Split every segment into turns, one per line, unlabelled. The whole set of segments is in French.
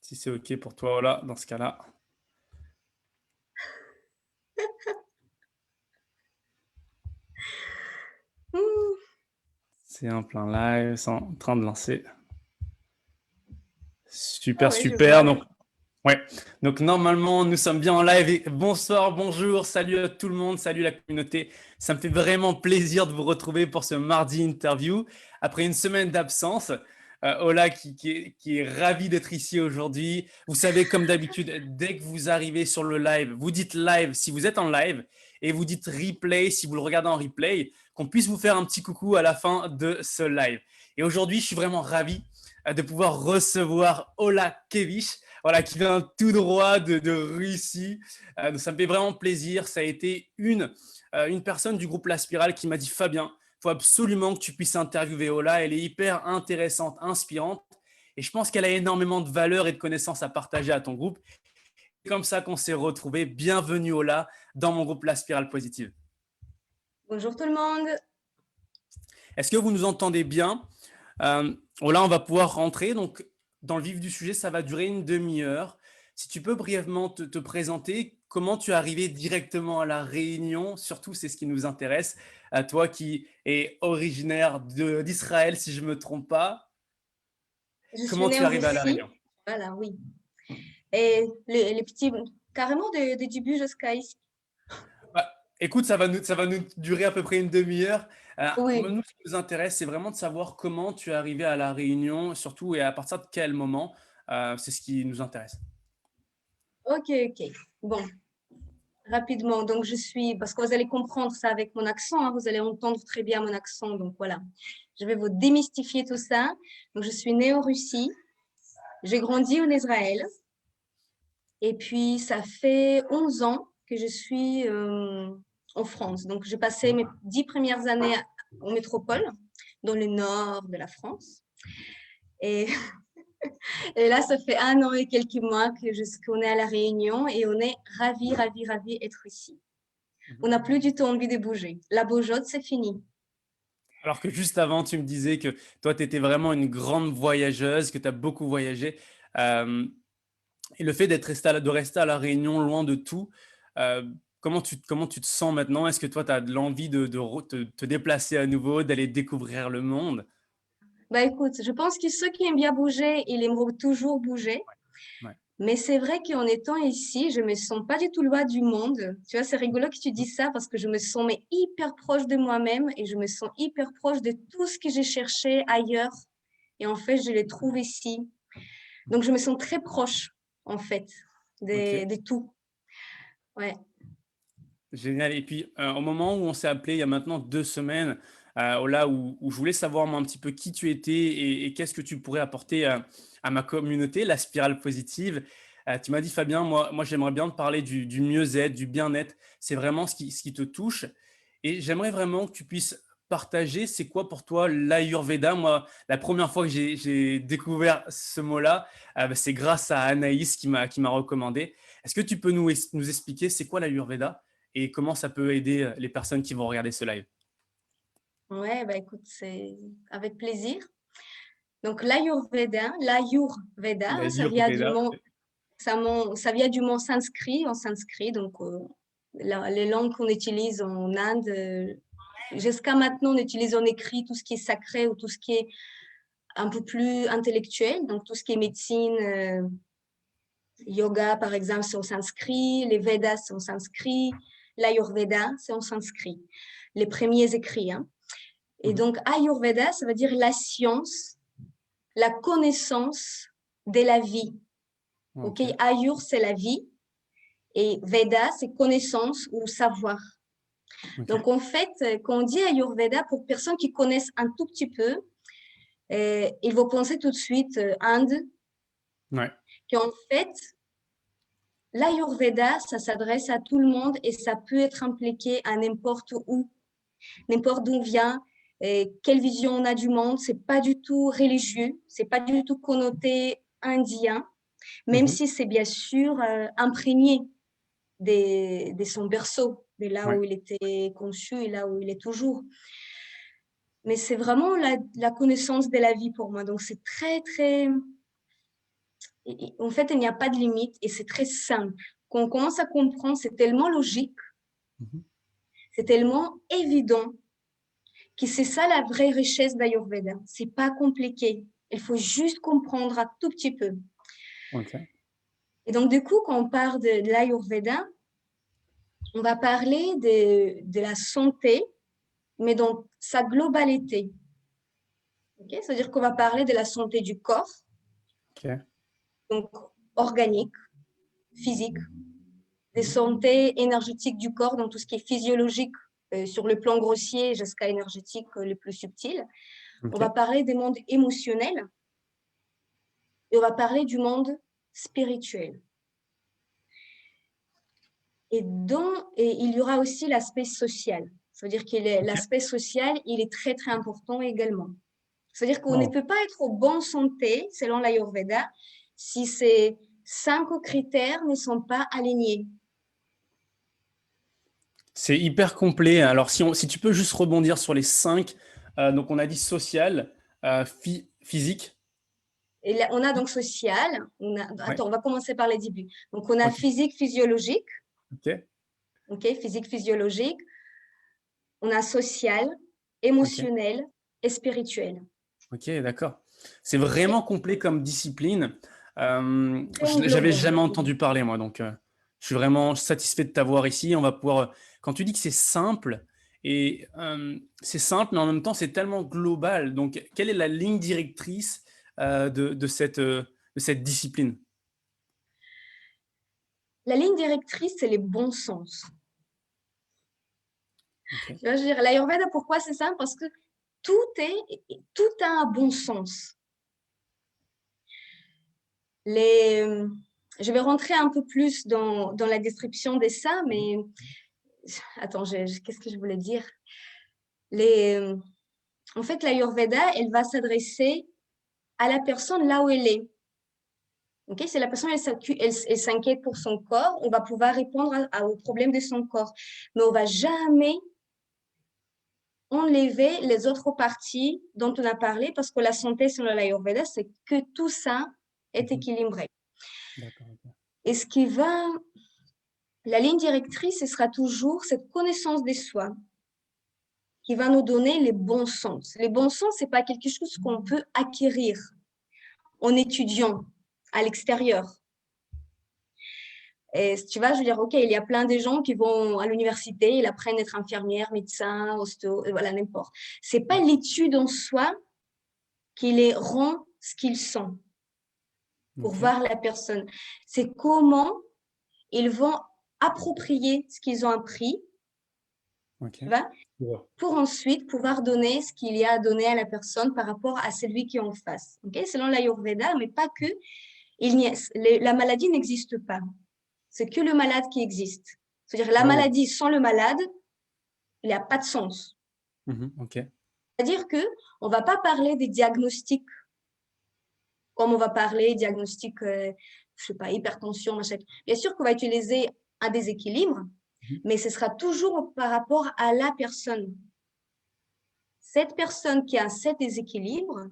Si c'est OK pour toi, voilà, dans ce cas-là.
Ouh,
C'est un plein live, c'est en train de lancer.
ah
Super,
ouais, je vois.
super. Donc, ouais. Donc, normalement, nous sommes bien en live. Et bonsoir, bonjour, salut à tout le monde, salut la communauté. Ça me fait vraiment plaisir de vous retrouver pour ce mardi interview. Après une semaine d'absence, Ola qui est ravi d'être ici aujourd'hui. Vous savez, comme d'habitude, dès que vous arrivez sur le live, vous dites live si vous êtes en live et vous dites replay si vous le regardez en replay, qu'on puisse vous faire un petit coucou à la fin de ce live. Et aujourd'hui, je suis vraiment ravi de pouvoir recevoir Ola Kevish, voilà, qui vient tout droit de Russie. Ça me fait vraiment plaisir. Ça a été une personne du groupe La Spirale qui m'a dit Fabien, il faut absolument que tu puisses interviewer Ola. Elle est hyper intéressante, inspirante. Et je pense qu'elle a énormément de valeur et de connaissances à partager à ton groupe. C'est comme ça qu'on s'est retrouvés. Bienvenue Ola dans mon groupe La Spirale Positive.
Bonjour tout le monde.
Est-ce que vous nous entendez bien? Là, on va pouvoir rentrer. Donc, dans le vif du sujet, ça va durer une demi-heure. Si tu peux brièvement te présenter, comment tu es arrivé directement à la Réunion, surtout c'est ce qui nous intéresse, à toi qui es originaire d'Israël, si je ne me trompe pas,
Je suis
comment
née
tu es
en
arrivé à la
Russie.
Réunion?
Voilà, oui. Et les petits, carrément de début jusqu'à ici.
Bah, écoute, ça va nous durer à peu près une demi-heure.
Oui,
Nous, ce qui nous intéresse, c'est vraiment de savoir comment tu es arrivé à la Réunion, surtout et à partir de quel moment. C'est ce qui nous intéresse.
ok, ok. Bon, rapidement. Donc, je suis, parce que vous allez comprendre ça avec mon accent, hein, vous allez entendre très bien mon accent. Donc, voilà. Je vais vous démystifier tout ça. Donc, je suis née en Russie. J'ai grandi en Israël. Et puis, ça fait 11 ans que je suis en France. Donc, j'ai passé mes 10 premières années en métropole, dans le nord de la France. Et, et là, ça fait 1 an et quelques mois qu'on est à La Réunion et on est ravis, ravis, ravis d'être ici. On n'a plus du tout envie de bouger. La Beaujotte, c'est fini.
Alors que juste avant, tu me disais que toi, tu étais vraiment une grande voyageuse, que tu as beaucoup voyagé. Euh, et le fait de rester à La Réunion, loin de tout, euh, comment tu te sens maintenant? Est-ce que toi, tu as de l'envie te déplacer à nouveau, d'aller découvrir le monde?
Bah écoute, je pense que ceux qui aiment bien bouger, ils aimeront toujours bouger.
Ouais.
Mais c'est vrai qu'en étant ici, je me sens pas du tout loin du monde. Tu vois, c'est rigolo que tu dis ça parce que je me sens mais hyper proche de moi-même et je me sens hyper proche de tout ce que j'ai cherché ailleurs. Et en fait, je les trouve ici. Donc, je me sens très proche, en fait,
Ok.
de tout. Ouais.
Génial. Et puis, au moment où on s'est appelé, il y a maintenant 2 semaines, là où je voulais savoir moi un petit peu qui tu étais et qu'est-ce que tu pourrais apporter à ma communauté, la spirale positive. Tu m'as dit, Fabien, moi j'aimerais bien te parler du mieux-être, du bien-être. C'est vraiment ce qui te touche. Et j'aimerais vraiment que tu puisses partager, c'est quoi pour toi l'Ayurveda? Moi, la première fois que j'ai découvert ce mot-là, c'est grâce à Anaïs qui m'a recommandé. Est-ce que tu peux nous expliquer c'est quoi l'Ayurveda? Et comment ça peut aider les personnes qui vont regarder ce live.
Ouais, bah écoute, c'est avec plaisir. Donc, l'Ayurveda, hein, ça vient du
L'Ayurveda.
mot, ça vient du mot sanskrit, en sanskrit. Donc, les langues qu'on utilise en Inde, jusqu'à maintenant, on utilise en écrit tout ce qui est sacré ou tout ce qui est un peu plus intellectuel. Donc, tout ce qui est médecine, yoga, par exemple, c'est en sanskrit. Les Védas, c'est en sanskrit. L'Ayurveda, c'est en sanskrit. Les premiers écrits. Hein. Et
Mhm.
donc, Ayurveda, ça veut dire la science, la connaissance de la vie. Ok,
Ok.
Ayur, c'est la vie. Et Veda, c'est connaissance ou savoir.
Ok.
Donc, en fait, quand on dit Ayurveda, pour personnes qui connaissent un tout petit peu, ils vont penser tout de suite Inde,
Ouais.
qu'en fait, l'Ayurveda, ça s'adresse à tout le monde et ça peut être impliqué à n'importe d'où on vient, quelle vision on a du monde. C'est pas du tout religieux, c'est pas du tout connoté indien, même
Mhm.
si c'est bien sûr imprégné de son berceau, de là
Ouais.
où il était conçu et là où il est toujours. Mais c'est vraiment la connaissance de la vie pour moi. Donc c'est très, très, En fait, il n'y a pas de limite et c'est très simple. Quand on commence à comprendre, c'est tellement logique, c'est tellement évident que c'est ça la vraie richesse d'Ayurveda. C'est pas compliqué. Il faut juste comprendre un tout petit peu.
Ok.
Et donc, du coup, quand on parle de l'Ayurveda, on va parler de la santé, mais dans sa globalité. Okay? C'est-à-dire qu'on va parler de la santé du corps,
Ok.
donc organique, physique, des santé énergétique du corps, dans tout ce qui est physiologique sur le plan grossier jusqu'à énergétique le plus subtil. On va
Ok.
parler des mondes émotionnels et on va parler du monde spirituel. Et il y aura aussi l'aspect social. C'est-à-dire que l'aspect social, il est très, très important également. C'est-à-dire qu'on ne
Wow.
peut pas être en bonne santé, selon l'Ayurveda, si ces 5 critères ne sont pas alignés.
C'est hyper complet. Alors, si tu peux juste rebondir sur les 5, donc on a dit social, physique.
Et là, on a donc social,
Ouais.
attends, on va commencer par les débuts. Donc, on a
Ok.
physique, physiologique,
Ok.
physique, physiologique, on a social,
Ok.
émotionnel et spirituel.
Ok, d'accord. C'est vraiment complet comme discipline.
C'est
J'avais
englobant.
jamais entendu parler, moi, donc je suis vraiment satisfait de t'avoir ici. On va pouvoir. Quand tu dis que c'est simple, et c'est simple, mais en même temps, c'est tellement global. Donc, quelle est la ligne directrice de cette discipline?
La ligne directrice, c'est les bons sens.
Ok.
Tu vois, je veux dire, l'Ayurveda, pourquoi c'est simple? Parce que tout a un bon sens. Je vais rentrer un peu plus dans la description de ça, mais attends, qu'est-ce que je voulais dire? En fait, l'Ayurveda, elle va s'adresser à la personne là où elle est. Okay? Si la personne elle s'inquiète pour son corps, on va pouvoir répondre aux problèmes de son corps. Mais on ne va jamais enlever les autres parties dont on a parlé parce que la santé selon l'Ayurveda, c'est que tout ça est équilibré.
D'accord. Ok.
Et la ligne directrice, ce sera toujours cette connaissance de soi qui va nous donner les bons sens. Les bons sens, ce n'est pas quelque chose qu'on peut acquérir en étudiant à l'extérieur. Et tu vois, je veux dire, OK, il y a plein de gens qui vont à l'université, ils apprennent à être infirmière, médecin, ostéo, voilà, n'importe. Ce n'est pas l'étude en soi qui les rend ce qu'ils sont pour
Ok.
voir la personne. C'est comment ils vont approprier ce qu'ils ont appris,
Ok.
tu vois, pour ensuite pouvoir donner ce qu'il y a à donner à la personne par rapport à celui qui est en face. Okay? Selon l'Ayurveda, mais pas que, la maladie n'existe pas. C'est que le malade qui existe. C'est-à-dire la
Oh.
maladie sans le malade, il n'y a pas de sens.
Ok.
C'est-à-dire qu'on ne va pas parler des diagnostics comme on va parler diagnostic, je sais pas, hypertension, machin. Bien sûr qu'on va utiliser un déséquilibre, mais ce sera toujours par rapport à la personne. Cette personne qui a cet déséquilibre,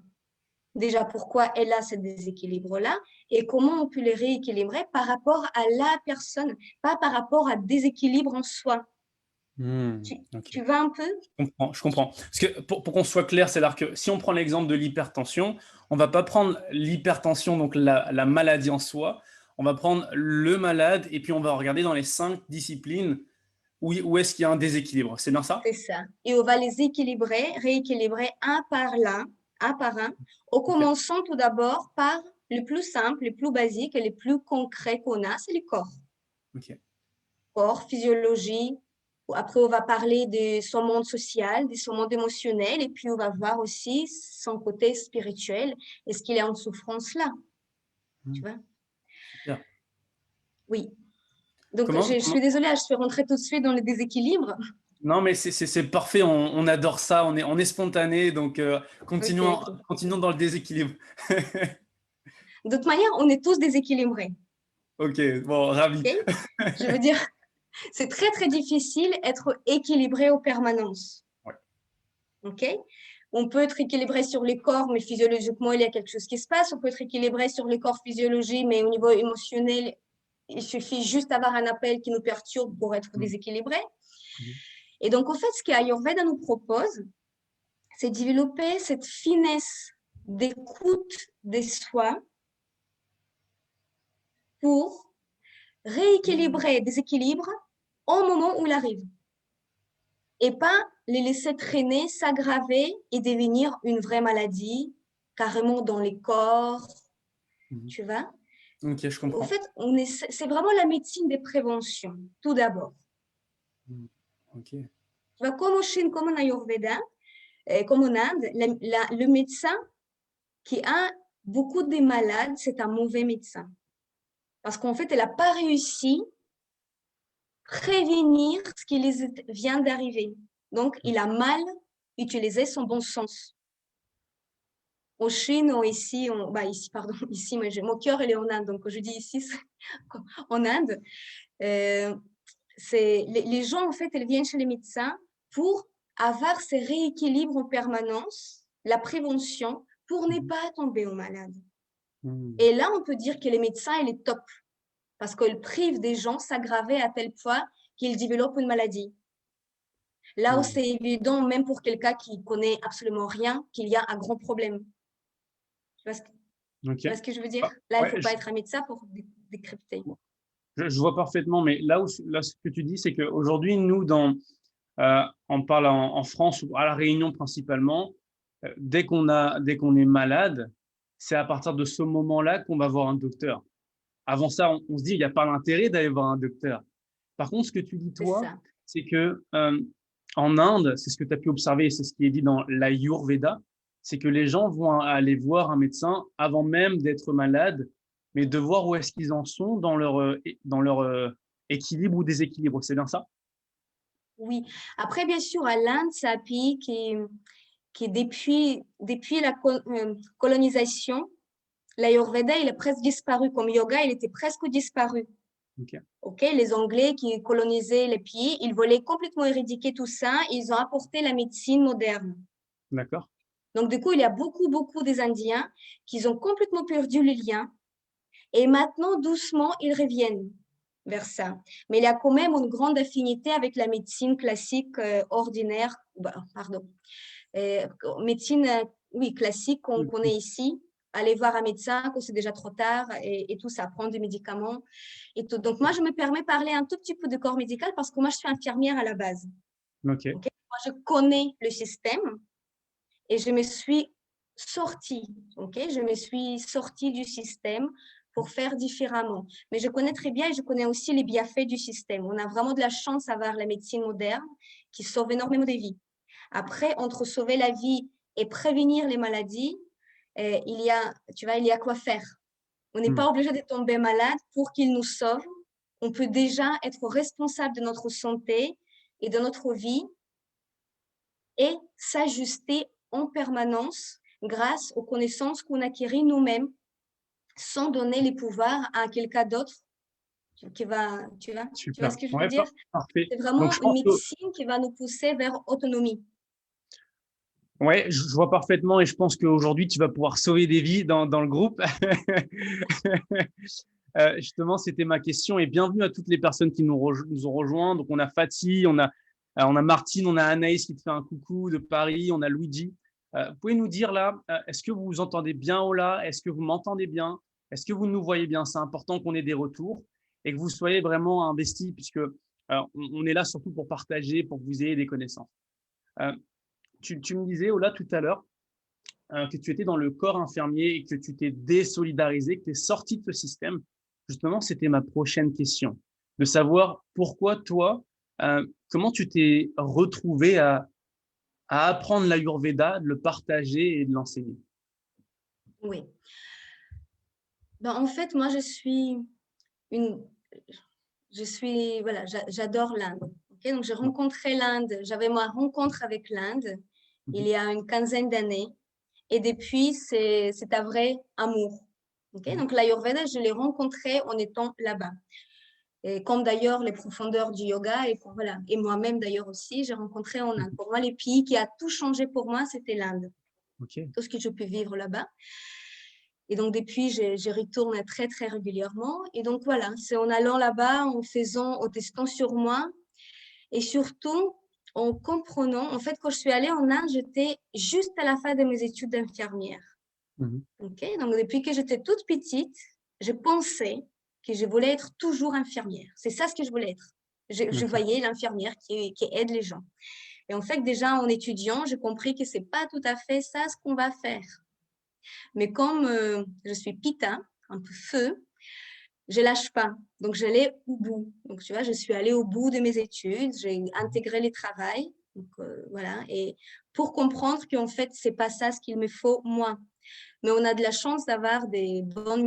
déjà pourquoi elle a ce déséquilibre-là et comment on peut les rééquilibrer par rapport à la personne, pas par rapport à déséquilibre en soi.
Ok.
Tu vas un peu?
Je comprends. Parce que pour qu'on soit clair, c'est-à-dire que si on prend l'exemple de l'hypertension, on va pas prendre l'hypertension, donc la maladie en soi, on va prendre le malade et puis on va regarder dans les 5 disciplines où est-ce qu'il y a un déséquilibre. C'est bien ça?
C'est ça. Et on va les rééquilibrer un par un, en
Ok.
commençant tout d'abord par le plus simple, le plus basique et le plus concret qu'on a, c'est le corps.
Ok.
Corps, physiologie. Après, on va parler de son monde social, de son monde émotionnel, et puis on va voir aussi son côté spirituel. Est-ce qu'il est en souffrance là? Tu vois?
Super.
Oui. Donc,
Comment,
je
comment...
suis désolée, je suis rentrée tout de suite dans le déséquilibre.
Non, mais c'est parfait. On adore ça. On est spontané. Donc,
Ok,
continuons,
ok.
continuons dans le déséquilibre.
De toute manière, on est tous déséquilibrés.
Ok, bon, ravi.
Ok? Je veux dire, c'est très, très difficile d'être équilibré en permanence.
Ouais.
OK? On peut être équilibré sur le corps, mais physiologiquement, il y a quelque chose qui se passe. On peut être équilibré sur le corps physiologique, mais au niveau émotionnel, il suffit juste d'avoir un appel qui nous perturbe pour être déséquilibré. Et donc, en fait, ce qu'Ayurveda nous propose, c'est de développer cette finesse d'écoute de soi pour rééquilibrer des équilibres au moment où il arrive. Et pas les laisser traîner, s'aggraver et devenir une vraie maladie, carrément dans les corps, tu vois.
Ok, je comprends.
En fait, c'est vraiment la médecine des préventions, tout d'abord.
Ok.
Tu vois, comme en Chine, comme en Ayurveda, comme en Inde, le médecin qui a beaucoup de malades, c'est un mauvais médecin. Parce qu'en fait, elle n'a pas réussi à prévenir ce qui les vient d'arriver. Donc, il a mal utilisé son bon sens. En Chine ou ici, ici, pardon, ici, mon cœur, il est en Inde. Donc, je dis ici, en Inde, les gens, en fait, ils viennent chez les médecins pour avoir ces rééquilibres en permanence, la prévention, pour ne pas tomber au malade. Et là, on peut dire que les médecins, il est top, parce qu'ils privent des gens s'aggraver à tel point qu'ils développent une maladie. Là où c'est évident, même pour quelqu'un qui connaît absolument rien, qu'il y a un grand problème. Tu vois ce que je veux dire? Là, il ne faut pas être un médecin pour décrypter.
Je vois parfaitement, mais là, ce que tu dis, c'est qu'aujourd'hui, nous, on parle en France ou à La Réunion principalement, dès qu'on est malade, c'est à partir de ce moment-là qu'on va voir un docteur. Avant ça, on se dit, il n'y a pas l'intérêt d'aller voir un docteur. Par contre, ce que tu dis, toi, c'est que en Inde, c'est ce que tu as pu observer et c'est ce qui est dit dans l'Ayurveda, c'est que les gens vont aller voir un médecin avant même d'être malades, mais de voir où est-ce qu'ils en sont dans leur équilibre ou déséquilibre. C'est bien ça?
Oui. Après, bien sûr, à l'Inde, c'est un pays qui depuis la colonisation, l'Ayurveda, il a presque disparu. Comme yoga, il était presque disparu. Les Anglais qui colonisaient les pays, ils voulaient complètement éradiquer tout ça. Ils ont apporté la médecine moderne.
D'accord.
Donc, du coup, il y a beaucoup des Indiens qui ont complètement perdu le lien. Et maintenant, doucement, ils reviennent vers ça. Mais il y a quand même une grande affinité avec la médecine classique ordinaire, médecine classique qu'on connaît ici. Aller voir un médecin quand c'est déjà trop tard et tout ça, prendre des médicaments et tout. Donc, moi, je me permets de parler un tout petit peu de corps médical parce que moi, je suis infirmière à la base.
Okay.
Moi, je connais le système et je me suis sortie. Je me suis sortie du système pour faire différemment. Mais je connais très bien et je connais aussi les bienfaits du système. On a vraiment de la chance d'avoir la médecine moderne qui sauve énormément de vies. Après, entre sauver la vie et prévenir les maladies, il y a quoi faire. On n'est pas obligé de tomber malade pour qu'il nous sauve. On peut déjà être responsable de notre santé et de notre vie et s'ajuster en permanence grâce aux connaissances qu'on acquérit nous-mêmes sans donner les pouvoirs à quelqu'un d'autre qui va, tu vois ce que je veux dire?
Parfait.
C'est vraiment une médecine qui va nous pousser vers autonomie.
Ouais, je vois parfaitement et je pense qu'aujourd'hui, tu vas pouvoir sauver des vies dans le groupe. Justement, c'était ma question et bienvenue à toutes les personnes qui nous ont rejoints. Donc, on a Fatih, on a Martine, on a Anaïs qui te fait un coucou de Paris, on a Luigi. Vous pouvez nous dire là, est-ce que vous vous entendez bien au là? Est-ce que vous m'entendez bien? Est-ce que vous nous voyez bien? C'est important qu'on ait des retours et que vous soyez vraiment investis puisque on est là surtout pour partager, pour que vous ayez des connaissances. Tu me disais, Ola, tout à l'heure, que tu étais dans le corps infirmier et que tu t'es désolidarisé, que tu es sorti de ce système. Justement, c'était ma prochaine question, de savoir pourquoi toi, comment tu t'es retrouvé à apprendre l'Ayurveda, de le partager et de l'enseigner.
Oui. En fait, moi, voilà, j'adore l'Inde. Donc, j'ai rencontré l'Inde, j'avais ma rencontre avec l'Inde il y a une quinzaine d'années. Et depuis, c'est un vrai amour. Donc, l'Ayurveda, je l'ai rencontré en étant là-bas. Et comme d'ailleurs les profondeurs du yoga, voilà. Et moi-même d'ailleurs aussi, j'ai rencontré en Inde. Pour moi, les pays qui a tout changé pour moi, c'était l'Inde.
Ok.
Tout ce que je peux vivre là-bas. Et donc, depuis, je retourne très, très régulièrement. Et donc, voilà, c'est en allant là-bas, en testant sur moi et surtout en comprenant. En fait, quand je suis allée en Inde, j'étais juste à la fin de mes études d'infirmière.
Mhm.
Okay, donc, depuis que j'étais toute petite, je pensais que je voulais être toujours infirmière. C'est ça ce que je voulais être. Je
Ok.
voyais l'infirmière qui aide les gens. Et en fait, déjà en étudiant, j'ai compris que ce n'est pas tout à fait ça ce qu'on va faire. Mais comme je suis pita, un peu feu, je lâche pas. Donc, j'allais au bout. Donc, tu vois, je suis allée au bout de mes études, j'ai intégré les travails. Donc, voilà. Et pour comprendre qu'en fait, c'est pas ça ce qu'il me faut, moi. Mais on a de la chance d'avoir des bonnes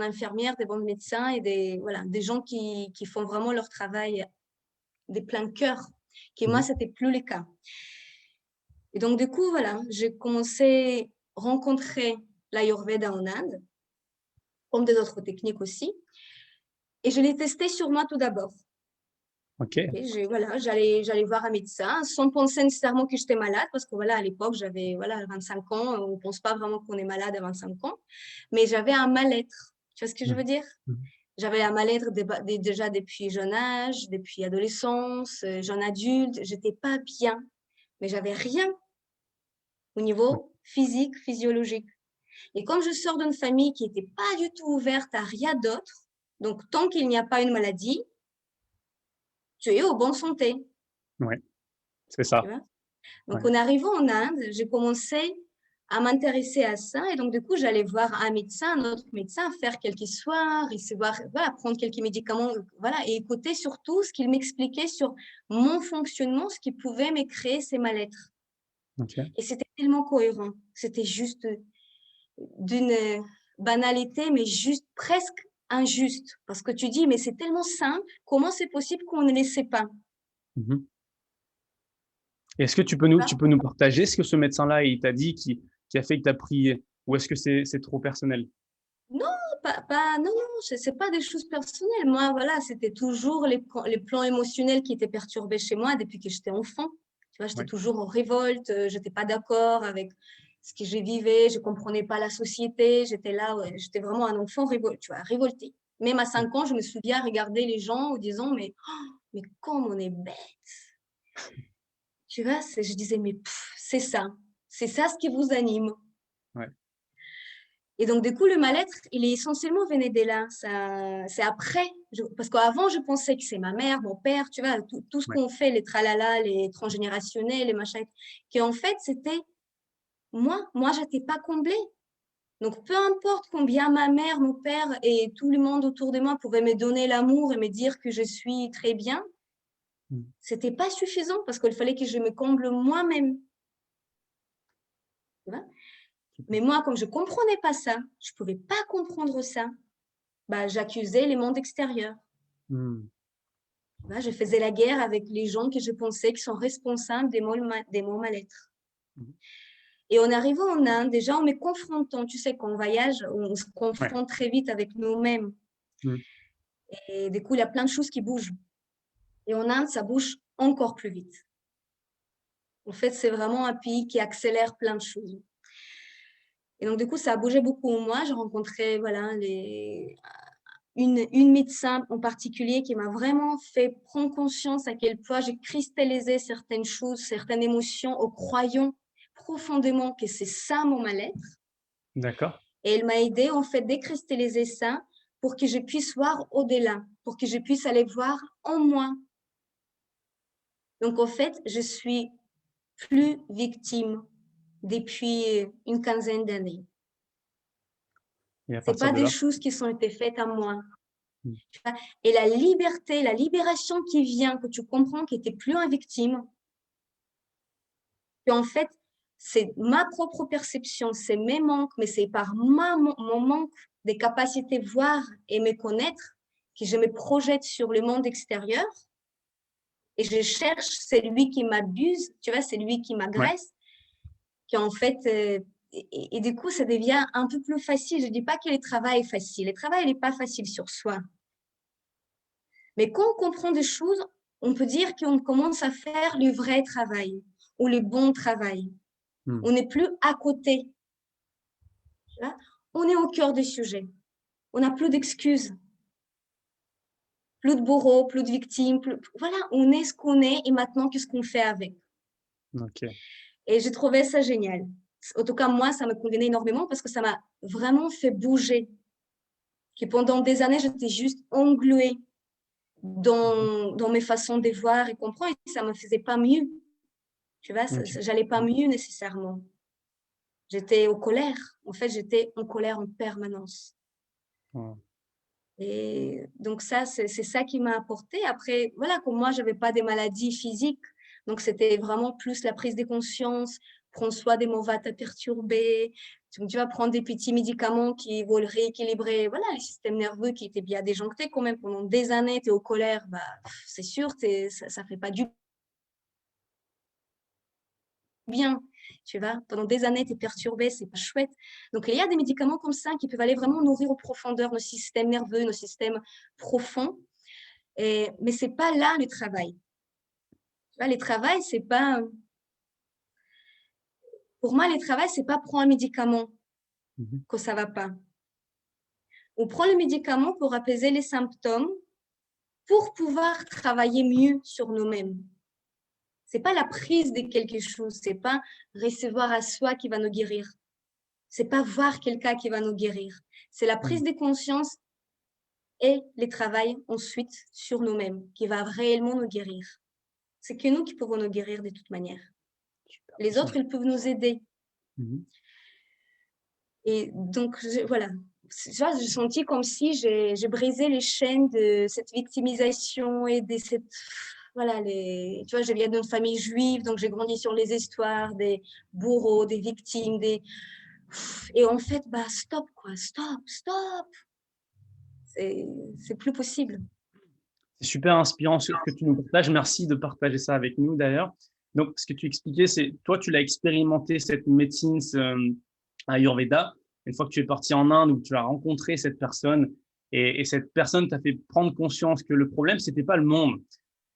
infirmières, des bons médecins et des gens qui font vraiment leur travail des plein cœur. Qui moi,
Mhm.
c'était plus le cas. Et donc, du coup, voilà, j'ai commencé à rencontrer l'Ayurveda en Inde, comme des autres techniques aussi. Et je l'ai testé sur moi tout d'abord.
Ok.
Okay, voilà, j'allais voir un médecin sans penser nécessairement que j'étais malade, parce que voilà, à l'époque, j'avais 25 ans, on ne pense pas vraiment qu'on est malade à 25 ans, mais j'avais un mal-être. Tu vois ce que je veux
Mhm.
dire?
Mhm.
J'avais un mal-être déjà depuis jeune âge, depuis adolescence, jeune adulte, j'étais pas bien, mais j'avais rien au niveau physique, physiologique. Et comme je sors d'une famille qui n'était pas du tout ouverte à rien d'autre, donc tant qu'il n'y a pas une maladie, tu es au bonne santé.
Ouais, c'est
Tu
ça.
vois. Donc,
Ouais.
en arrivant en Inde, j'ai commencé à m'intéresser à ça. Et donc, du coup, j'allais voir un médecin, un autre médecin, faire quelques soirs, recevoir, voilà, prendre quelques médicaments, voilà, et écouter surtout ce qu'il m'expliquait sur mon fonctionnement, ce qui pouvait me créer ces mal-être.
Ok.
Et c'était tellement cohérent. C'était juste d'une banalité, mais juste presque injuste. Parce que tu dis, mais c'est tellement simple, comment c'est possible qu'on ne le sait pas?
Mhm. Est-ce que tu peux nous partager ce que ce médecin-là, il t'a dit qui a fait que tu as pris, ou est-ce que c'est trop personnel?
Non, non, non, c'est pas des choses personnelles. Moi, voilà, c'était toujours les plans émotionnels qui étaient perturbés chez moi depuis que j'étais enfant. Tu vois, j'étais
Ouais.
toujours en révolte, j'étais pas d'accord avec ce que je vivais, je comprenais pas la société, j'étais là, ouais, j'étais vraiment un enfant tu vois, révolté. Même à 5 ans, je me souviens regarder les gens en disant, mais comme on est bête. Tu vois, je disais, mais c'est ça ce qui vous anime.
Ouais.
Et donc, du coup, le mal-être, il est essentiellement venu de là. C'est après. Parce qu'avant, je pensais que c'est ma mère, mon père, tu vois, tout ce
Ouais.
qu'on fait, les tralala, les transgénérationnels, les machins, qu'en fait, c'était moi. Moi, je n'étais pas comblée. Donc, peu importe combien ma mère, mon père et tout le monde autour de moi pouvaient me donner l'amour et me dire que je suis très bien,
Mhm.
c'était pas suffisant parce qu'il fallait que je me comble moi-même. Tu vois.
Super.
Mais moi, comme je ne comprenais pas ça, je ne pouvais pas comprendre ça, bah, j'accusais les mondes extérieurs.
Mhm.
Je faisais la guerre avec les gens que je pensais qui sont responsables des mots mal-être.
Mhm.
Et en arrivant en Inde, déjà en me confrontant, tu sais, quand on voyage, on se
Ouais.
confronte très vite avec nous-mêmes.
Mhm.
Et du coup, il y a plein de choses qui bougent. Et en Inde, ça bouge encore plus vite. En fait, c'est vraiment un pays qui accélère plein de choses. Et donc, du coup, ça a bougé beaucoup en moi. J'ai rencontré voilà, une médecin en particulier qui m'a vraiment fait prendre conscience à quel point j'ai cristallisé certaines choses, certaines émotions en croyant profondément que c'est ça mon mal-être.
D'accord.
Et elle m'a aidé en fait décristalliser ça pour que je puisse voir au-delà, pour que je puisse aller voir en moi. Donc en fait, je suis plus victime depuis une quinzaine d'années.
Et à
C'est
partir
pas
de
des
là?
choses qui sont été faites à moi.
Mhm.
Et la liberté, la libération qui vient, que tu comprends que tu n'es plus une victime, qu'en fait, c'est ma propre perception, c'est mes manques, mais c'est par mon manque des capacités de voir et me connaître que je me projette sur le monde extérieur et je cherche celui qui m'abuse, tu vois, celui qui
Ouais.
m'agresse, qu'en fait, et du coup, ça devient un peu plus facile. Je ne dis pas que le travail est facile. Le travail n'est pas facile sur soi. Mais quand on comprend des choses, on peut dire qu'on commence à faire le vrai travail ou le bon travail. On n'est plus à côté. Là, on est au cœur du sujet. On n'a plus d'excuses, plus de bourreaux, plus de victimes. Voilà, on est ce qu'on est et maintenant, qu'est-ce qu'on fait avec?
Ok.
Et j'ai trouvé ça génial. En tout cas, moi, ça me convenait énormément parce que ça m'a vraiment fait bouger. Et pendant des années, j'étais juste engluée dans mes façons de voir et comprendre et ça ne me faisait pas mieux. Tu vois,
Ok.
j'allais pas mieux nécessairement. J'étais en colère. En fait, j'étais en colère en permanence.
Ouais.
Et donc ça, c'est ça qui m'a apporté. Après, voilà, comme moi, j'avais pas des maladies physiques, donc c'était vraiment plus la prise de conscience, prendre soit des mots va te perturber, tu vas prendre des petits médicaments qui vont rééquilibrer, voilà, les systèmes nerveux qui étaient bien déjonctés quand même pendant des années, tu es au colère, bah, c'est sûr, ça fait pas du bien. Tu vois, pendant des années, tu es perturbé, c'est pas chouette. Donc, il y a des médicaments comme ça qui peuvent aller vraiment nourrir en profondeur nos systèmes nerveux, nos systèmes profonds. Mais ce n'est pas là le travail. Tu vois, le travail, c'est pas. Pour moi, le travail, c'est pas prendre un médicament que ça va pas. On prend le médicament pour apaiser les symptômes pour pouvoir travailler mieux sur nous-mêmes. C'est pas la prise de quelque chose, c'est pas recevoir à soi qui va nous guérir. C'est pas voir quelqu'un qui va nous guérir. C'est la prise de conscience et le travail ensuite sur nous-mêmes qui va réellement nous guérir. C'est que nous qui pouvons nous guérir de toute manière. Les autres, ils peuvent nous aider. Et donc, voilà. J'ai senti comme si j'ai brisé les chaînes de cette victimisation et de cette... Voilà, tu vois, je viens d'une famille juive, donc j'ai grandi sur les histoires des bourreaux, des victimes, Et en fait, bah, stop, quoi. Stop. C'est plus possible.
C'est super inspirant ce que tu nous partages. Merci de partager ça avec nous d'ailleurs. Donc, ce que tu expliquais, c'est toi, tu l'as expérimenté, cette médecine Ayurveda, une fois que tu es parti en Inde où tu as rencontré cette personne et cette personne t'a fait prendre conscience que le problème, c'était pas le monde.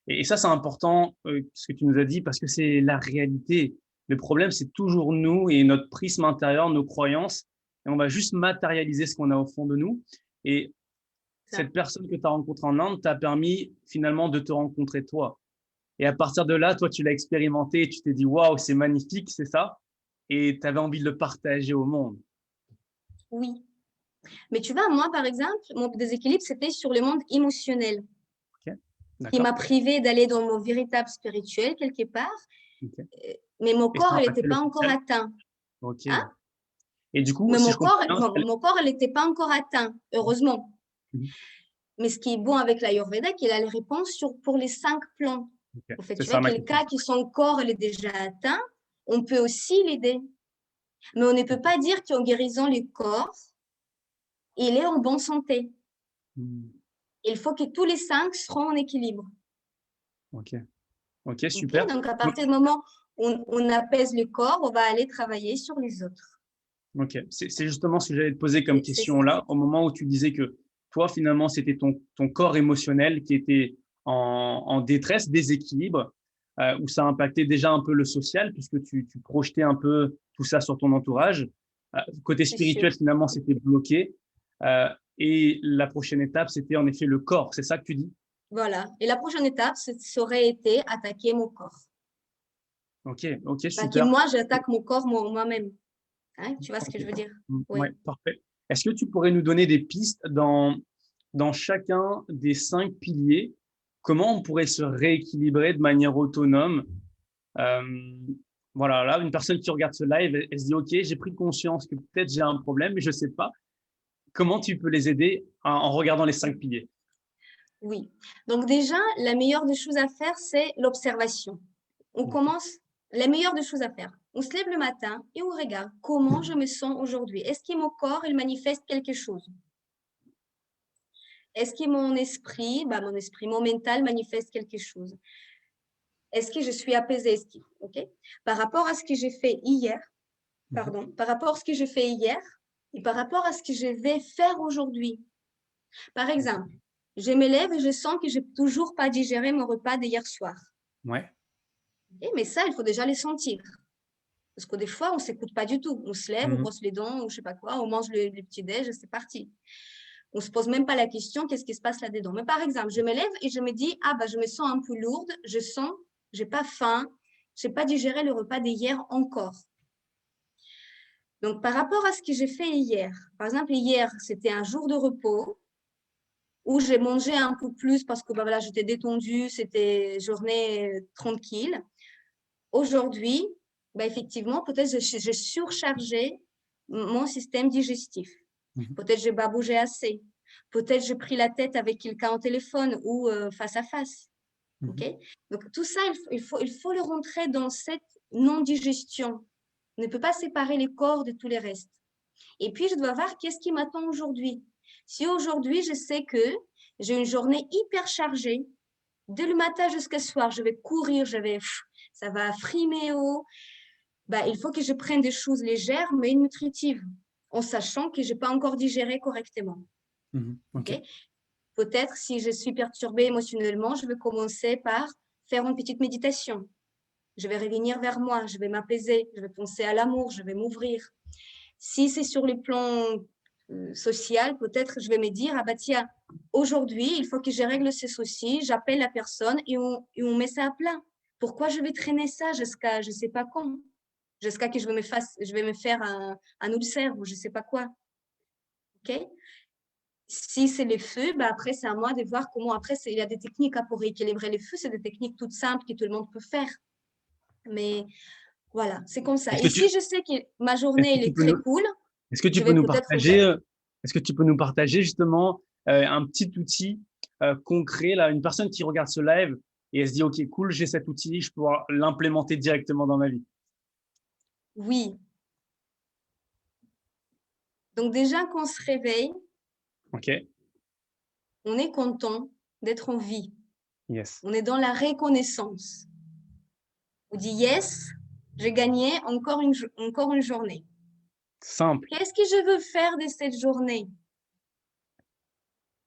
Et ça, c'est important, ce que tu nous as dit, parce que c'est la réalité. Le problème, c'est toujours nous et notre prisme intérieur, nos croyances. Et on va juste matérialiser ce qu'on a au fond de nous. Et cette personne que tu as rencontrée en Inde t'a permis finalement de te rencontrer toi. Et à partir de là, toi, tu l'as expérimenté et tu t'es dit, waouh, c'est magnifique, c'est ça. Et tu avais envie de le partager au monde.
Oui. Mais tu vois, moi, par exemple, mon déséquilibre, c'était sur le monde émotionnel, qui m'a privé d'aller dans mon véritable spirituel quelque part. Mais mon corps, il n'était pas encore atteint.
Ok.
Hein?
Et du coup,
mais
si
mon
je comprends
corps,
bien,
mon corps, il n'était pas encore atteint, heureusement. Mais ce qui est bon avec l'Ayurveda, qu'il a les réponses pour les 5 plans. En fait, tu vois, quelqu'un qui son corps il est déjà atteint, on peut aussi l'aider. Mais on ne peut pas dire qu'en guérissant le corps, il est en bonne santé. Il faut que tous les 5 seront en équilibre.
Ok, super.
Okay, donc, à partir du moment où on apaise le corps, on va aller travailler sur les autres.
Ok, c'est justement ce que j'allais te poser comme question là, au moment où tu disais que toi, finalement, c'était ton corps émotionnel qui était en détresse, déséquilibre, où ça impactait déjà un peu le social, puisque tu projetais un peu tout ça sur ton entourage. Côté spirituel, finalement, c'était bloqué. Et la prochaine étape, c'était en effet le corps. C'est ça que tu dis?
Voilà. Et la prochaine étape, ça aurait été attaquer mon corps.
Ok, super.
Que moi, j'attaque mon corps moi-même. Hein, tu vois ce que je veux dire?
Oui, parfait. Est-ce que tu pourrais nous donner des pistes dans chacun des 5 piliers? Comment on pourrait se rééquilibrer de manière autonome? Voilà, là, une personne qui regarde ce live, elle se dit, OK, j'ai pris conscience que peut-être j'ai un problème, mais je ne sais pas. Comment tu peux les aider en regardant les 5 piliers?
Oui. Donc déjà, la meilleure des choses à faire, c'est l'observation. On commence, la meilleure des choses à faire. On se lève le matin et on regarde comment je me sens aujourd'hui. Est-ce que mon corps, il manifeste quelque chose? Est-ce que mon esprit, mon mental manifeste quelque chose? Est-ce que je suis apaisée? Okay? Par rapport à ce que j'ai fait hier, par rapport à ce que j'ai fait hier et par rapport à ce que je vais faire aujourd'hui. Par exemple, Je me lève et je sens que je n'ai toujours pas digéré mon repas d'hier soir.
Ouais.
Mais ça, il faut déjà les sentir. Parce que des fois, on ne s'écoute pas du tout. On se lève, on brosse les dents, ou je ne sais pas quoi, on mange le petit-déj, c'est parti. On ne se pose même pas la question, qu'est-ce qui se passe là-dedans. Mais par exemple, je me lève et je me dis, ah bah, je me sens un peu lourde, je sens, je n'ai pas faim, je n'ai pas digéré le repas d'hier encore. Donc, par rapport à ce que j'ai fait hier, par exemple, hier, c'était un jour de repos où j'ai mangé un peu plus parce que bah, voilà, j'étais détendue, c'était journée tranquille. Aujourd'hui, bah, effectivement, peut-être j'ai surchargé mon système digestif. Peut-être je n'ai pas bougé assez. Peut-être j'ai pris la tête avec quelqu'un au téléphone ou face à face. Okay. Donc, tout ça, il faut le rentrer dans cette non-digestion. On ne peut pas séparer les corps de tous les restes. Et puis, je dois voir qu'est-ce qui m'attend aujourd'hui. Si aujourd'hui, je sais que j'ai une journée hyper chargée, dès le matin jusqu'à ce soir, je vais courir, ça va frimer haut. Bah, il faut que je prenne des choses légères mais nutritives, en sachant que je n'ai pas encore digéré correctement. Okay. Peut-être si je suis perturbée émotionnellement, je vais commencer par faire une petite méditation. Je vais revenir vers moi, je vais m'apaiser, je vais penser à l'amour, je vais m'ouvrir. Si c'est sur le plan social, peut-être je vais me dire, ah bah tiens, aujourd'hui, il faut que je règle ces soucis, j'appelle la personne et on met ça à plat. Pourquoi je vais traîner ça jusqu'à je ne sais pas quand, jusqu'à que je vais me faire un ulcère ou je ne sais pas quoi. OK? Si c'est les feux, bah après, c'est à moi de voir comment. Après, il y a des techniques pour équilibrer les feux, c'est des techniques toutes simples que tout le monde peut faire. Mais voilà, c'est comme ça. Et si je sais que ma journée, elle est très cool,
est-ce que tu
je
peux
vais
nous
peut-être
partager, est-ce que tu peux nous partager justement un petit outil concret, là, une personne qui regarde ce live et elle se dit, OK, cool, j'ai cet outil, je peux pouvoir l'implémenter directement dans ma vie.
Oui. Donc déjà, quand on se réveille,
OK.
on est content d'être en vie.
Yes.
On est dans la reconnaissance. On dit, yes, j'ai gagné encore une journée.
Simple.
Qu'est-ce que je veux faire de cette journée?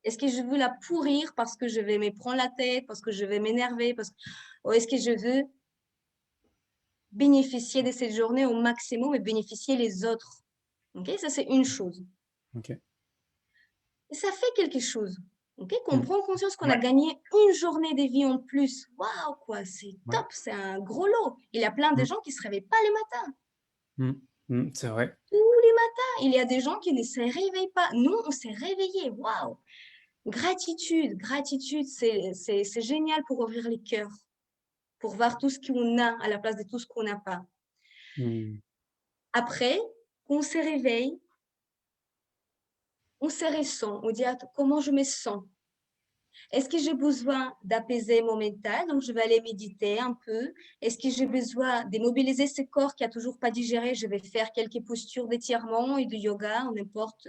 Est-ce que je veux la pourrir parce que je vais me prendre la tête, parce que je vais m'énerver, ou est-ce que je veux bénéficier de cette journée au maximum et bénéficier les autres? Okay? Ça, c'est une chose.
OK.
Et ça fait quelque chose. Okay? Qu'on prend conscience qu'on a
Ouais.
gagné une journée de vie en plus. Waouh, quoi, c'est top, c'est un gros lot. Il y a plein de gens qui ne se réveillent pas le matin.
C'est vrai.
Tous les matins, il y a des gens qui ne se réveillent pas. Nous, on s'est réveillés. Waouh! Gratitude, gratitude, c'est génial pour ouvrir les cœurs, pour voir tout ce qu'on a à la place de tout ce qu'on n'a pas. Après, on se réveille, on se ressent, on dit comment je me sens. Est-ce que j'ai besoin d'apaiser mon mental? Donc, je vais aller méditer un peu. Est-ce que j'ai besoin de mobiliser ce corps qui n'a toujours pas digéré? Je vais faire quelques postures d'étirement et de yoga, n'importe,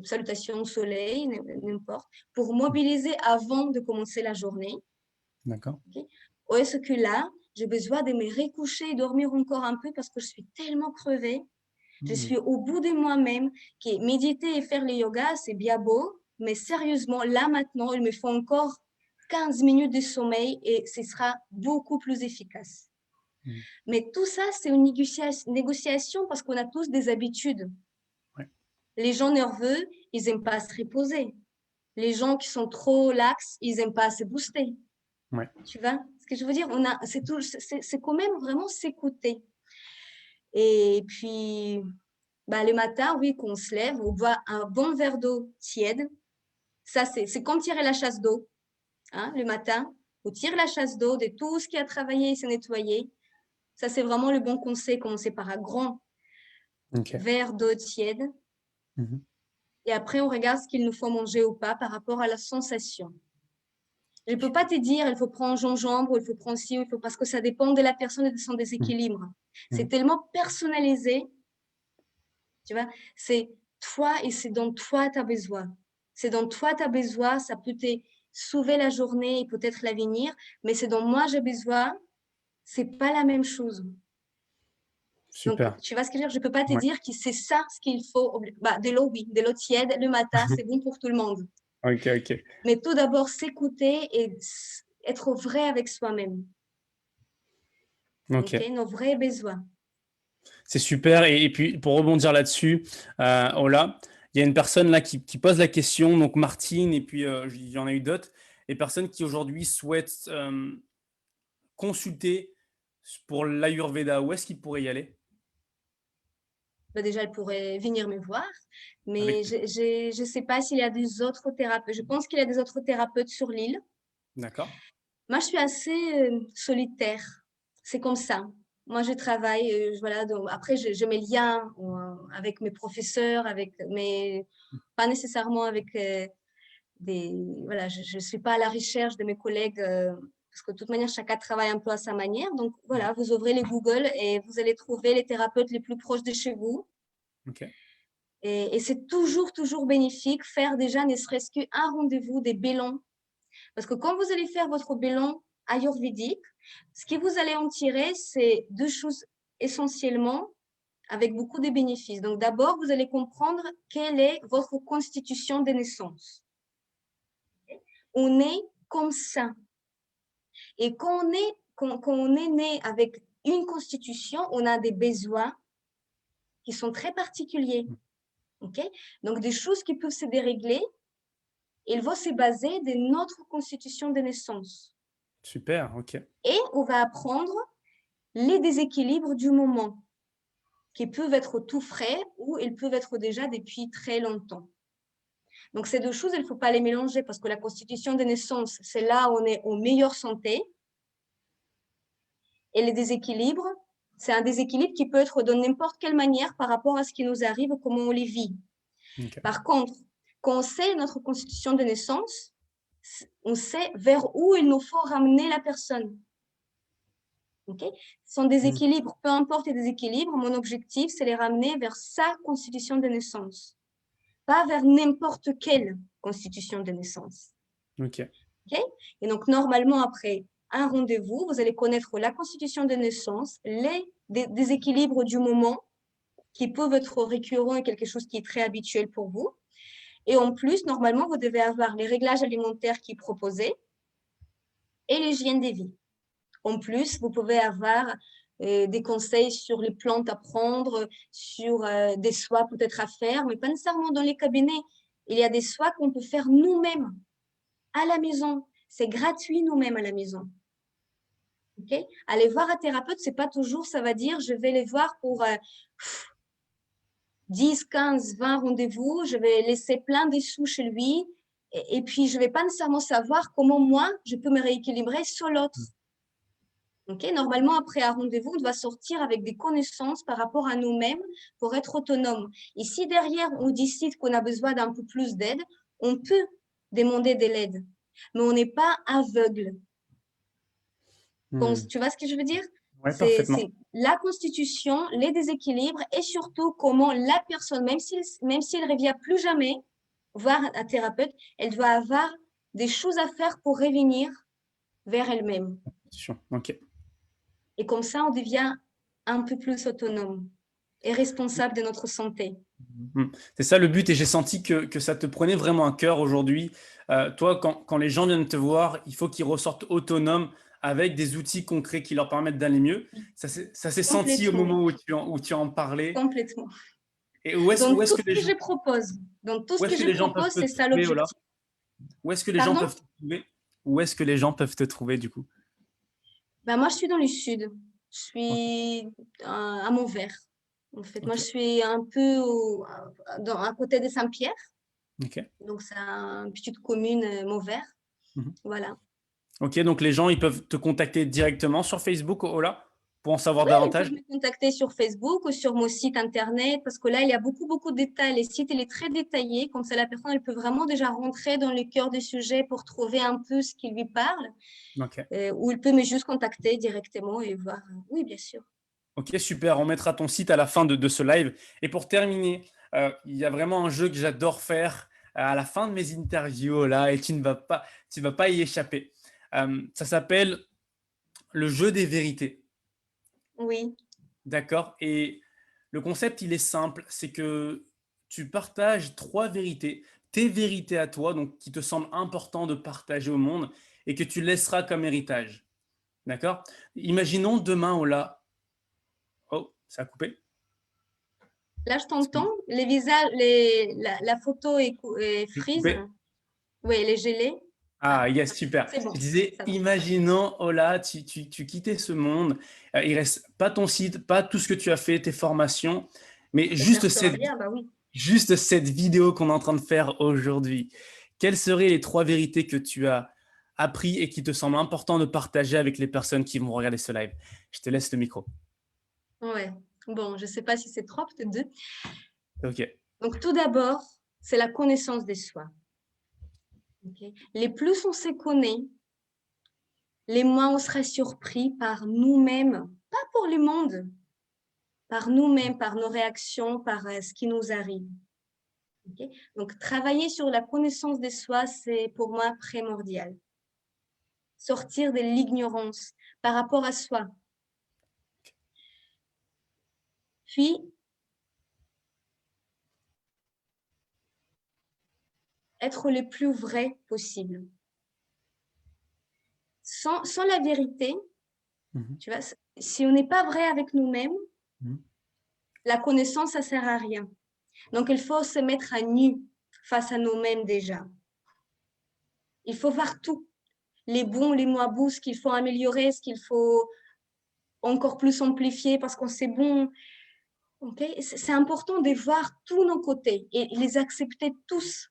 salutations au soleil, n'importe, pour mobiliser avant de commencer la journée.
D'accord.
Okay? Ou est-ce que là, j'ai besoin de me recoucher et dormir encore un peu parce que je suis tellement crevée. Je suis au bout de moi-même. Que méditer et faire le yoga, c'est bien beau, mais sérieusement, là maintenant, il me faut encore 15 minutes de sommeil et ce sera beaucoup plus efficace. Mais tout ça, c'est une négociation parce qu'on a tous des habitudes.
Ouais.
Les gens nerveux, ils n'aiment pas se reposer. Les gens qui sont trop laxes, ils n'aiment pas se booster.
Ouais.
Tu vois ce que je veux dire? C'est quand même vraiment s'écouter. Et puis, bah, le matin, oui, qu'on se lève, on boit un bon verre d'eau tiède. Ça, c'est comme tirer la chasse d'eau. Hein, le matin, on tire la chasse d'eau de tout ce qui a travaillé et s'est nettoyé. Ça, c'est vraiment le bon conseil. Commencer par un grand verre d'eau tiède. Et après, on regarde ce qu'il nous faut manger ou pas par rapport à la sensation. Je ne peux pas te dire, il faut prendre gingembre, il faut prendre ci, il faut, parce que ça dépend de la personne et de son déséquilibre. C'est tellement personnalisé. Tu vois, c'est toi et c'est dont toi tu as besoin. C'est dont toi tu as besoin, ça peut te sauver la journée et peut-être l'avenir, mais c'est dont moi j'ai besoin, c'est pas la même chose.
Super.
Donc, tu vois ce que je veux dire? Je ne peux pas te dire que c'est ça ce qu'il faut. Bah, de l'eau, oui, de l'eau tiède le matin, c'est bon pour tout le monde.
Ok, ok.
Mais tout d'abord, s'écouter et être vrai avec soi-même.
Ok.
OK? Nos vrais besoins.
C'est super. Et puis, pour rebondir là-dessus, Ola, il y a une personne là qui pose la question, donc Martine, et puis il y en a eu d'autres, les personnes qui aujourd'hui souhaitent consulter pour l'Ayurveda. Où est-ce qu'ils pourraient y aller?
Bah, déjà, elle pourrait venir me voir, mais
Avec...
je ne sais pas s'il y a des autres thérapeutes. Je pense qu'il y a des autres thérapeutes sur l'île.
D'accord.
Moi, je suis assez solitaire. C'est comme ça. Moi, je travaille, voilà, donc, après, je mes liens avec mes professeurs, mais pas nécessairement avec voilà, je ne suis pas à la recherche de mes collègues, parce que de toute manière, chacun travaille un peu à sa manière. Donc, voilà, vous ouvrez les Google et vous allez trouver les thérapeutes les plus proches de chez vous.
Ok.
Et c'est toujours, toujours bénéfique faire déjà ne serait-ce qu'un rendez-vous des bilans. Parce que quand vous allez faire votre bilan ayurvédique, ce que vous allez en tirer, c'est deux choses essentiellement avec beaucoup de bénéfices. Donc d'abord, vous allez comprendre quelle est votre constitution de naissance. On est comme ça. Et quand on est né avec une constitution, on a des besoins qui sont très particuliers. Okay? Donc des choses qui peuvent se dérégler, il va se baser de notre constitution de naissance.
Super. Ok.
Et on va apprendre les déséquilibres du moment, qui peuvent être tout frais ou ils peuvent être déjà depuis très longtemps. Donc, ces deux choses, il ne faut pas les mélanger parce que la constitution de naissance, c'est là où on est en meilleure santé. Et les déséquilibres, c'est un déséquilibre qui peut être de n'importe quelle manière par rapport à ce qui nous arrive, comment on les vit.
Ok.
Par contre, quand on sait notre constitution de naissance, on sait vers où il nous faut ramener la personne. Okay? Son déséquilibre, peu importe les déséquilibres, mon objectif, c'est les ramener vers sa constitution de naissance, pas vers n'importe quelle constitution de naissance.
Ok.
Okay? Et donc, normalement, après un rendez-vous, vous allez connaître la constitution de naissance, les déséquilibres du moment qui peuvent être récurrents et quelque chose qui est très habituel pour vous. Et en plus, normalement, vous devez avoir les réglages alimentaires qui sont proposés et l'hygiène des vies. En plus, vous pouvez avoir des conseils sur les plantes à prendre, sur des soins peut-être à faire, mais pas nécessairement dans les cabinets. Il y a des soins qu'on peut faire nous-mêmes à la maison. C'est gratuit nous-mêmes à la maison. Okay? Aller voir un thérapeute, c'est pas toujours, ça va dire, je vais les voir pour 10, 15, 20 rendez-vous, je vais laisser plein de sous chez lui, et puis je vais pas nécessairement savoir comment moi, je peux me rééquilibrer sur l'autre. Okay? Normalement, après un rendez-vous, on doit sortir avec des connaissances par rapport à nous-mêmes pour être autonome. Et si derrière, on décide qu'on a besoin d'un peu plus d'aide, on peut demander de l'aide, mais on n'est pas aveugle. Tu vois ce que je veux dire?
Ouais,
C'est
parfaitement.
la constitution, les déséquilibres et surtout comment la personne, même si elle ne revient plus jamais voir un thérapeute, elle doit avoir des choses à faire pour revenir vers elle-même.
Ok.
Et comme ça, on devient un peu plus autonome et responsable de notre santé.
C'est ça le but et j'ai senti que ça te prenait vraiment à cœur aujourd'hui. Toi, quand les gens viennent te voir, il faut qu'ils ressortent autonomes avec des outils concrets qui leur permettent d'aller mieux. Ça s'est senti au
Complètement,
moment où tu en parlais.
complètement.
Et
Dans
où est-ce
tout
que
ce
les
que
gens,
je propose, dans tout
où
ce
est-ce
que
que
je
les gens peuvent
propose,
te
c'est ça
trouver, Ola?
l'objectif.
Où est-ce que les gens
Pardon?
peuvent te trouver? Où est-ce que les gens peuvent te trouver du coup?
Ben, moi, je suis dans le sud. Je
Ok.
suis à Montvert. En fait, moi,
Ok.
je suis un peu à côté de Saint-Pierre.
Ok.
Donc, c'est une petite commune, Montvert.
Mhm.
Voilà.
Ok, donc les gens, ils peuvent te contacter directement sur Facebook, Ola, pour en savoir
Oui, ils peuvent
davantage.
me contacter sur Facebook ou sur mon site internet parce que là, il y a beaucoup, beaucoup de détails. Le site, il est très détaillé. Comme ça, la personne, elle peut vraiment déjà rentrer dans le cœur du sujet pour trouver un peu ce qui lui parle.
Ok.
Ou il peut me juste contacter directement et voir. Oui, bien sûr.
Ok, super. On mettra ton site à la fin de ce live. Et pour terminer, il y a vraiment un jeu que j'adore faire à la fin de mes interviews là, et tu ne vas pas y échapper. Ça s'appelle le jeu des vérités.
Oui.
D'accord? Et le concept, il est simple, c'est que tu partages trois vérités. tes vérités à toi, donc qui te semblent importants de partager au monde et que tu laisseras comme héritage. D'accord? Imaginons demain, Ola. Oh, ça a coupé?
Là, je t'entends.
Excuse-
Les visages, la photo est
c'est
freeze.
coupé.
Oui, elle est gelée. Ah,
Ah, yes, super.
c'est bon.
Je disais,
Ça va.
imaginons, Ola, tu quittais ce monde. Il reste pas ton site, pas tout ce que tu as fait, tes formations, mais
Ça sert plus à rien, bah oui.
juste cette vidéo qu'on est en train de faire aujourd'hui. Quelles seraient les 3 vérités que tu as appris et qui te semblent importantes de partager avec les personnes qui vont regarder ce live? Je te laisse le micro.
Ouais. Bon, je ne sais pas si c'est 3, peut-être 2.
Ok.
Donc, tout d'abord, c'est la connaissance de soi. Okay. Les plus on se connaît, les moins on sera surpris par nous-mêmes, pas pour le monde, par nous-mêmes, par nos réactions, par ce qui nous arrive. Okay. Donc, travailler sur la connaissance de soi, c'est pour moi primordial. Sortir de l'ignorance par rapport à soi. Puis, être le plus vrai possible. Sans la vérité, tu vois, si on n'est pas vrai avec nous-mêmes, la connaissance, ça ne sert à rien. Donc, il faut se mettre à nu face à nous-mêmes déjà. Il faut voir tout, les bons, les moins bons, ce qu'il faut améliorer, ce qu'il faut encore plus amplifier parce qu'on sait bon. Okay? C'est important de voir tous nos côtés et les accepter tous.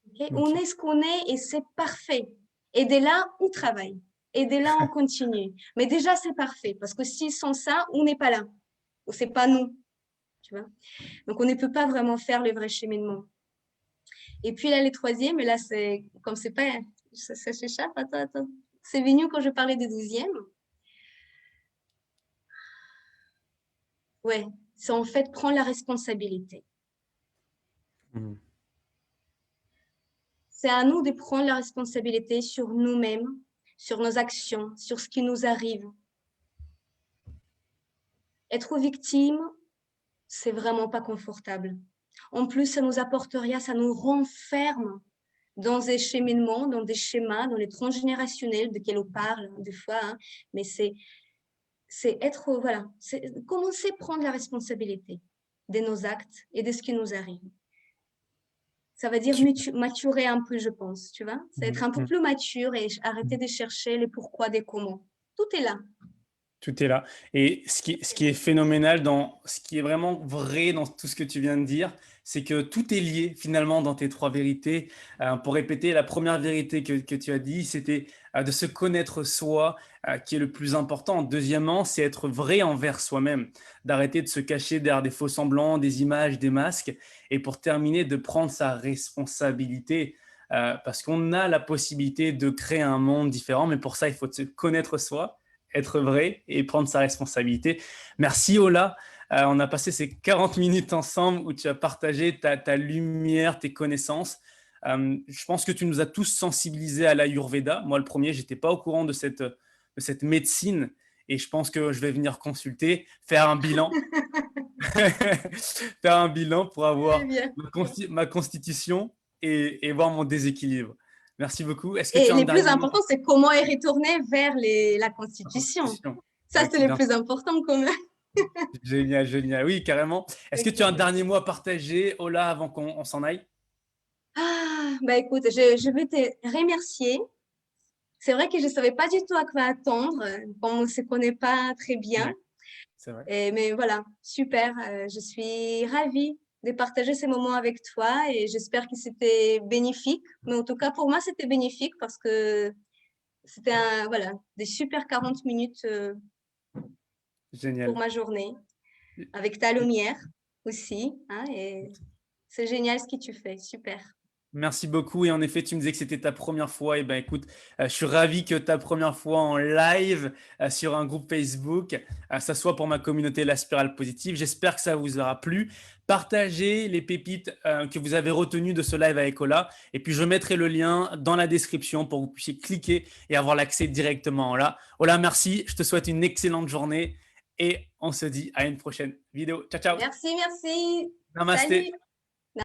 Okay?
Ok.
On est ce qu'on est et c'est parfait. Et de là, on travaille. Et de là, on continue. Mais déjà, c'est parfait parce que si sans ça, on n'est pas là. Ou c'est pas nous. Tu vois? Donc, on ne peut pas vraiment faire le vrai cheminement. Et puis là, les troisièmes, et là, c'est comme c'est pas, ça s'échappe, attends. C'est venu quand je parlais des 12e. Ouais, c'est en fait prendre la responsabilité. C'est à nous de prendre la responsabilité sur nous-mêmes, sur nos actions, sur ce qui nous arrive. Être victime, c'est vraiment pas confortable. En plus, ça nous apporte rien, ça nous renferme dans des cheminements, dans des schémas, dans les transgénérationnels de quels on parle des fois, hein, mais c'est être, voilà, c'est commencer à prendre la responsabilité de nos actes et de ce qui nous arrive. Ça va dire maturer un peu, je pense, tu vois. C'est être un peu plus mature et arrêter de chercher les pourquoi des comment. Tout est là.
Tout est là. Et ce qui est phénoménal ce qui est vraiment vrai dans tout ce que tu viens de dire, c'est que tout est lié finalement dans tes 3 vérités. Pour répéter, la première vérité que tu as dit, c'était de se connaître soi, qui est le plus important. Deuxièmement, c'est être vrai envers soi-même, d'arrêter de se cacher derrière des faux semblants, des images, des masques. Et pour terminer, de prendre sa responsabilité. Parce qu'on a la possibilité de créer un monde différent, mais pour ça, il faut se connaître soi, être vrai et prendre sa responsabilité. Merci Ola. On a passé ces 40 minutes ensemble où tu as partagé ta lumière, tes connaissances. Je pense que tu nous as tous sensibilisés à l'Ayurveda. Moi, le premier, je n'étais pas au courant de cette médecine et je pense que je vais venir consulter, faire un bilan. Faire un bilan pour
Très
avoir
bien.
ma constitution et voir mon déséquilibre. Merci beaucoup. Est-ce que tu
Et
as un
le plus
dernier mot
important,
pour
c'est comment est retourné vers la
la
Constitution.
constitution?
Ça, c'est
Ok,
le
bien.
plus important quand même.
Génial, génial. Oui, carrément. Est-ce que tu as un
Okay.
dernier mot à partager, Ola, avant qu'on s'en aille?
Ah, bah écoute, je vais te remercier. C'est vrai que je ne savais pas du tout à quoi attendre, comme on ne se connaît pas très bien.
Ouais, c'est vrai.
Mais voilà, super. Je suis ravie de partager ces moments avec toi et j'espère que c'était bénéfique. Mais en tout cas, pour moi, c'était bénéfique parce que c'était voilà, des super 40 minutes pour
Génial.
ma journée avec ta lumière aussi. Hein, et c'est génial ce que tu fais. Super.
Merci beaucoup. Et en effet, tu me disais que c'était ta première fois. Et ben écoute, je suis ravi que ta première fois en live sur un groupe Facebook, ça soit pour ma communauté La Spirale Positive. J'espère que ça vous aura plu. Partagez les pépites que vous avez retenues de ce live avec Ola. Et puis, je mettrai le lien dans la description pour que vous puissiez cliquer et avoir l'accès directement à Ola. Ola, merci. Je te souhaite une excellente journée et on se dit à une prochaine vidéo. Ciao, ciao.
Merci, merci.
Namasté.
Salut.